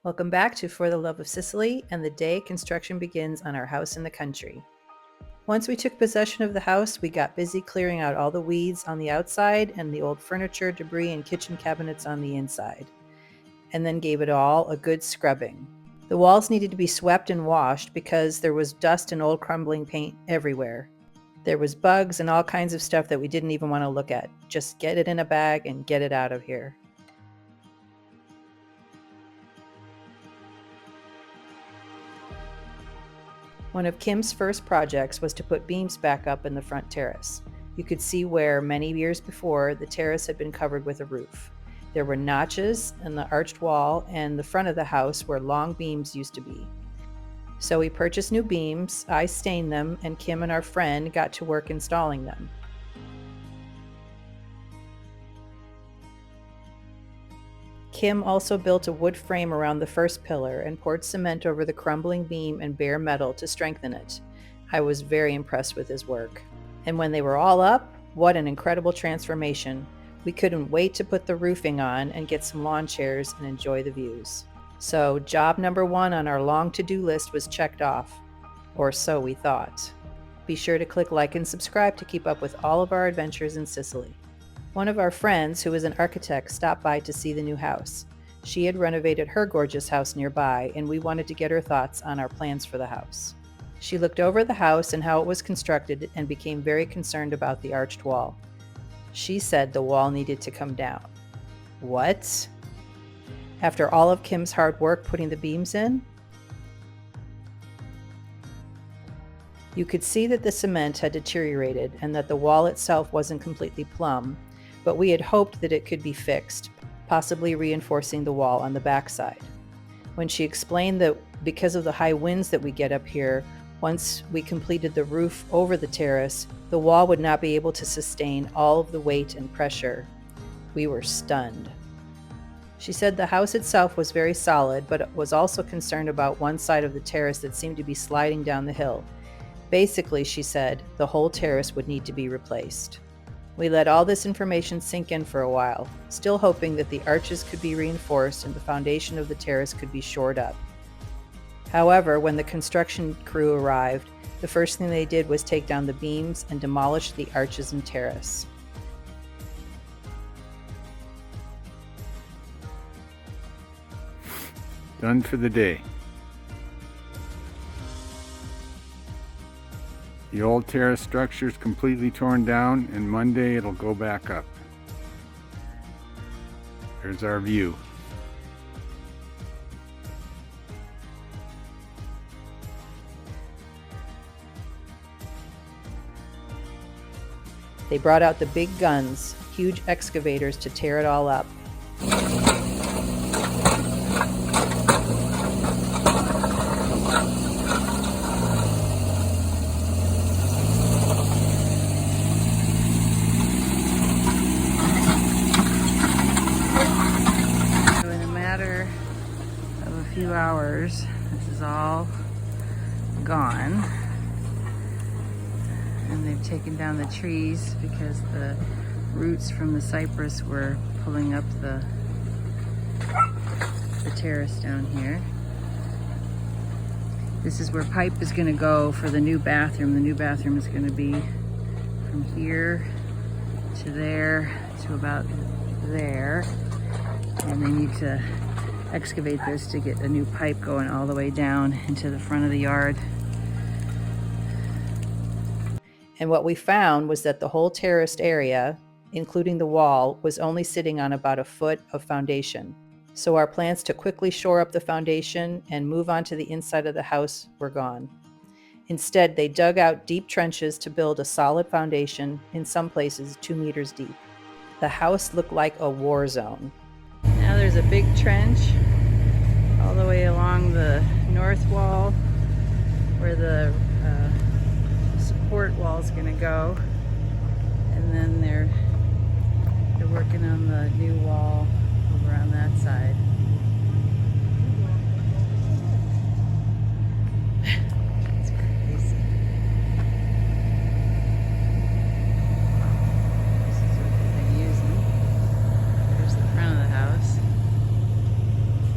Welcome back to For the Love of Sicily and the day construction begins on our house in the country. Once we took possession of the house, we got busy clearing out all the weeds on the outside and the old furniture, debris, and kitchen cabinets on the inside, and then gave it all a good scrubbing. The walls needed to be swept and washed because there was dust and old crumbling paint everywhere. There was bugs and all kinds of stuff that we didn't even want to look at. Just get it in a bag and get it out of here. One of Kim's first projects was to put beams back up in the front terrace. You could see where, many years before, the terrace had been covered with a roof. There were notches in the arched wall and the front of the house where long beams used to be. So we purchased new beams, I stained them, and Kim and our friend got to work installing them. Kim also built a wood frame around the first pillar and poured cement over the crumbling beam and bare metal to strengthen it. I was very impressed with his work. And when they were all up, what an incredible transformation. We couldn't wait to put the roofing on and get some lawn chairs and enjoy the views. So job number 1 on our long to-do list was checked off, or so we thought. Be sure to click like and subscribe to keep up with all of our adventures in Sicily. One of our friends, who is an architect, stopped by to see the new house. She had renovated her gorgeous house nearby, and we wanted to get her thoughts on our plans for the house. She looked over the house and how it was constructed and became very concerned about the arched wall. She said the wall needed to come down. What? After all of Kim's hard work putting the beams in? You could see that the cement had deteriorated and that the wall itself wasn't completely plumb, but we had hoped that it could be fixed, possibly reinforcing the wall on the backside. When she explained that because of the high winds that we get up here, once we completed the roof over the terrace, the wall would not be able to sustain all of the weight and pressure, we were stunned. She said the house itself was very solid, but was also concerned about one side of the terrace that seemed to be sliding down the hill. Basically, she said, the whole terrace would need to be replaced. We let all this information sink in for a while, still hoping that the arches could be reinforced and the foundation of the terrace could be shored up. However, when the construction crew arrived, the first thing they did was take down the beams and demolish the arches and terrace. Done for the day. The old terrace structure is completely torn down, and Monday it'll go back up. There's our view. They brought out the big guns, huge excavators, to tear it all up. Few hours, this is all gone, and they've taken down the trees because the roots from the cypress were pulling up the terrace down here. This is where pipe is going to go for the new bathroom. The new bathroom is going to be from here to there to about there, and they need to excavate this to get a new pipe going all the way down into the front of the yard. And what we found was that the whole terraced area, including the wall, was only sitting on about a foot of foundation. So our plans to quickly shore up the foundation and move on to the inside of the house were gone. Instead, they dug out deep trenches to build a solid foundation, in some places 2 meters deep. The house looked like a war zone. Now there's a big trench all the way along the north wall where the support wall is going to go, and then they're working on the new wall over on that side. It's crazy. This is what they've been using. There's the front of the house.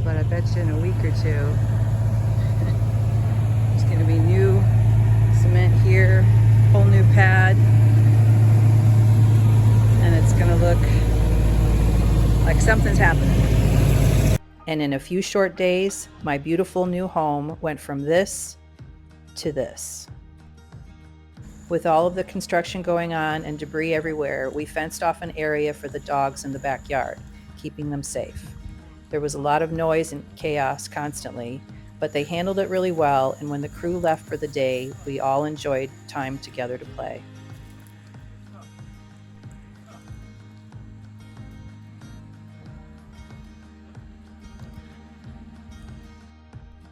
But I bet bet you in a week or two, there's going to be new cement here, whole new pad, and it's going to look like something's happening. And in a few short days, my beautiful new home went from this to this. With all of the construction going on and debris everywhere, we fenced off an area for the dogs in the backyard, keeping them safe. There was a lot of noise and chaos constantly, but they handled it really well, and when the crew left for the day, we all enjoyed time together to play.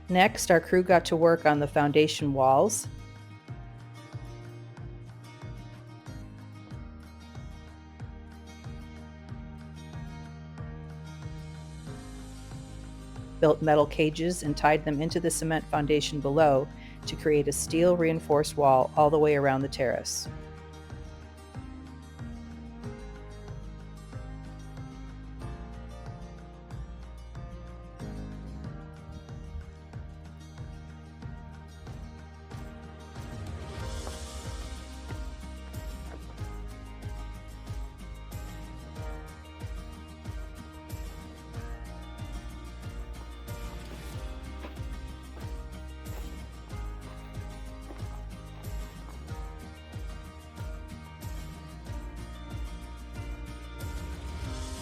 Next, our crew got to work on the foundation walls. Built metal cages and tied them into the cement foundation below to create a steel reinforced wall all the way around the terrace.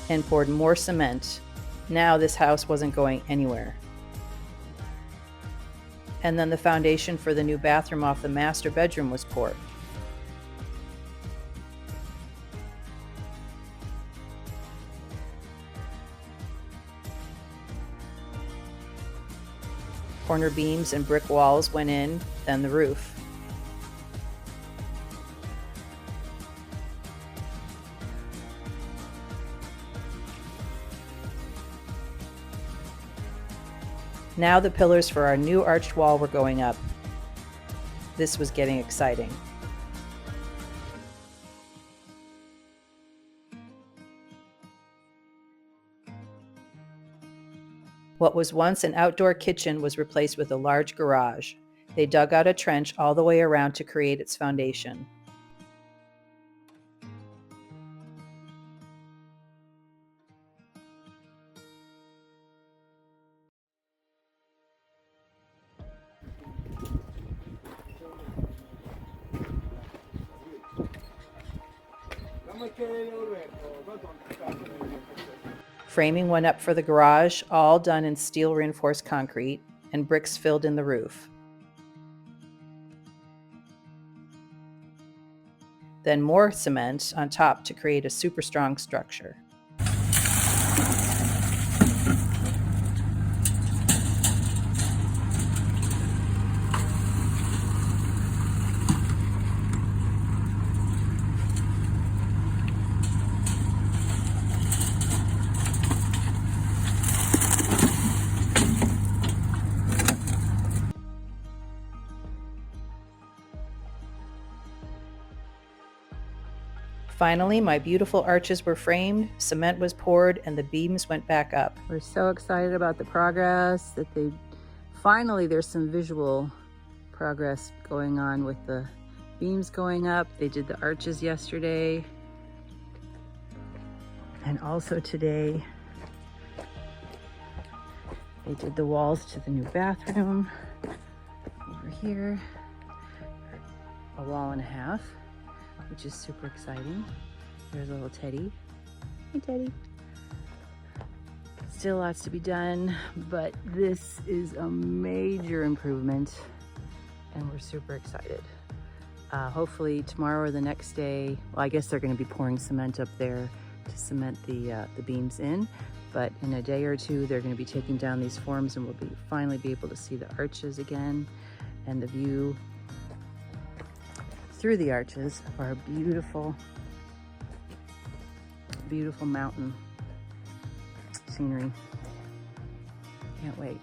And poured more cement. Now this house wasn't going anywhere. And then the foundation for the new bathroom off the master bedroom was poured. Corner beams and brick walls went in, then the roof. Now the pillars for our new arched wall were going up. This was getting exciting. What was once an outdoor kitchen was replaced with a large garage. They dug out a trench all the way around to create its foundation. Framing went up for the garage, all done in steel reinforced concrete, and bricks filled in the roof. Then more cement on top to create a super strong structure. Finally, my beautiful arches were framed, cement was poured, and the beams went back up. We're so excited about the progress that finally there's some visual progress going on with the beams going up. They did the arches yesterday. And also today, they did the walls to the new bathroom. Over here, a wall and a half, which is super exciting. There's a little Teddy. Hey, Teddy. Still lots to be done, but this is a major improvement, and we're super excited. Hopefully tomorrow or the next day, well, I guess they're gonna be pouring cement up there to cement the beams in, but in a day or two, they're gonna be taking down these forms, and we'll finally be able to see the arches again and the view through the arches of our beautiful, beautiful mountain scenery. Can't wait.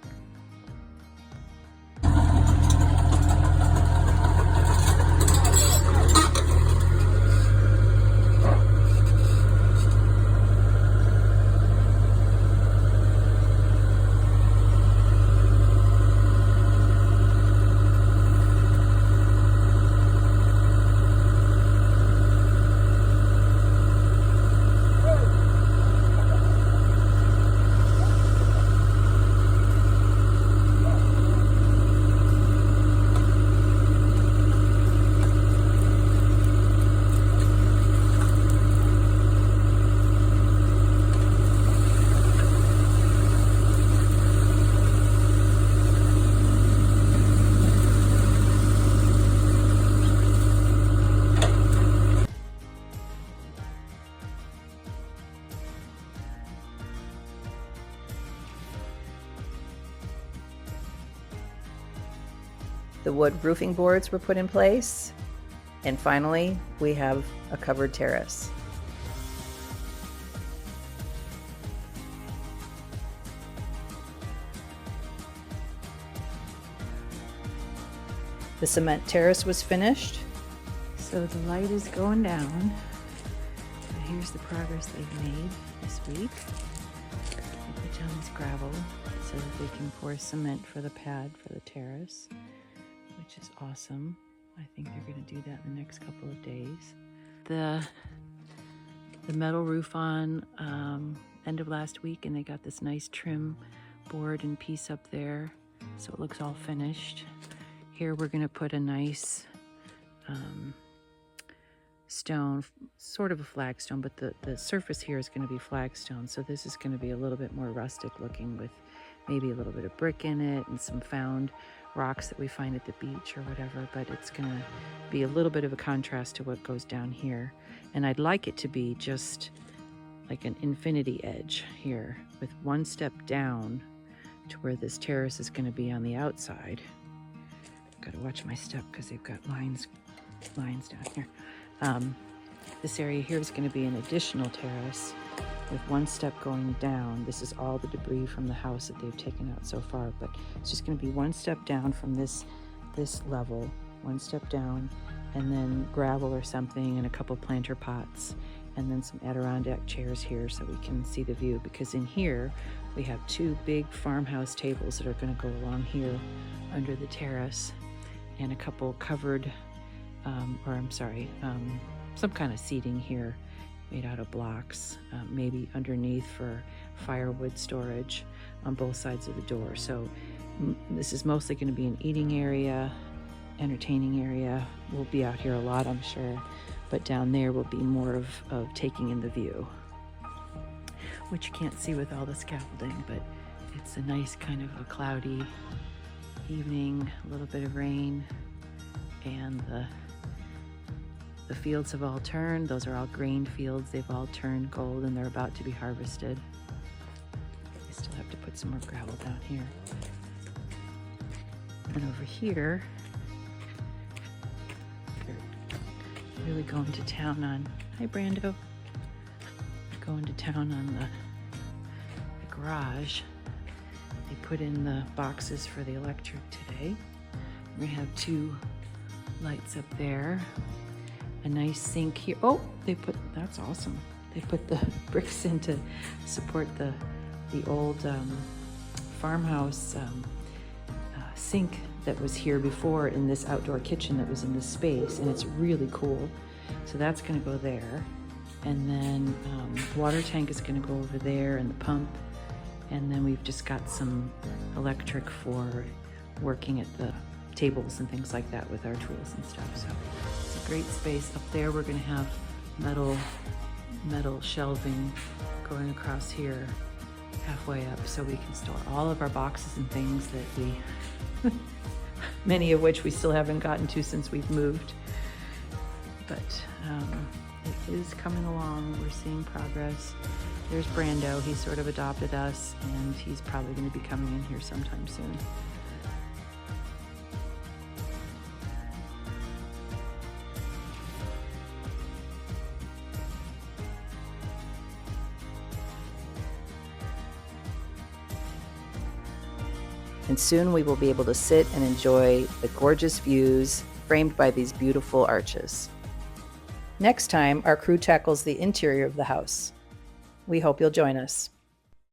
The wood roofing boards were put in place. And finally, we have a covered terrace. The cement terrace was finished. So the light is going down. So here's the progress they've made this week. They put down this gravel so that they can pour cement for the pad for the terrace, which is awesome. I think they're going to do that in the next couple of days. The metal roof on end of last week, and they got this nice trim board and piece up there, so it looks all finished. Here we're going to put a nice stone, sort of a flagstone, but the surface here is going to be flagstone, so this is going to be a little bit more rustic looking with maybe a little bit of brick in it and some found rocks that we find at the beach or whatever, but it's going to be a little bit of a contrast to what goes down here. And I'd like it to be just like an infinity edge here with one step down to where this terrace is going to be on the outside. Got to watch my step because they've got lines down here. This area here is going to be an additional terrace with one step going down. This is all the debris from the house that they've taken out so far, but it's just going to be one step down from this level, one step down, and then gravel or something and a couple planter pots, and then some Adirondack chairs here so we can see the view, because in here we have two big farmhouse tables that are going to go along here under the terrace, and a couple covered some kind of seating here made out of blocks, maybe underneath for firewood storage on both sides of the door. So this is mostly going to be an eating area, entertaining area. We'll be out here a lot, I'm sure, but down there will be more of taking in the view, which you can't see with all the scaffolding, but it's a nice kind of a cloudy evening, a little bit of rain, and the fields have all turned. Those are all grain fields. They've all turned gold and they're about to be harvested. I still have to put some more gravel down here. And over here, they're really going to town on, hi Brando, going to town on the garage. They put in the boxes for the electric today. We have two lights up there. A nice sink here. Oh, that's awesome. They put the bricks in to support the old farmhouse sink that was here before in this outdoor kitchen that was in this space, and it's really cool. So that's going to go there. And then water tank is going to go over there, and the pump. And then we've just got some electric for working at the tables and things like that with our tools and stuff. So it's a great space. Up there we're going to have metal shelving going across here halfway up, so we can store all of our boxes and things that we many of which we still haven't gotten to since we've moved. But it is coming along. We're seeing progress. There's Brando. He sort of adopted us, and he's probably going to be coming in here sometime soon. And soon we will be able to sit and enjoy the gorgeous views framed by these beautiful arches. Next time, our crew tackles the interior of the house. We hope you'll join us.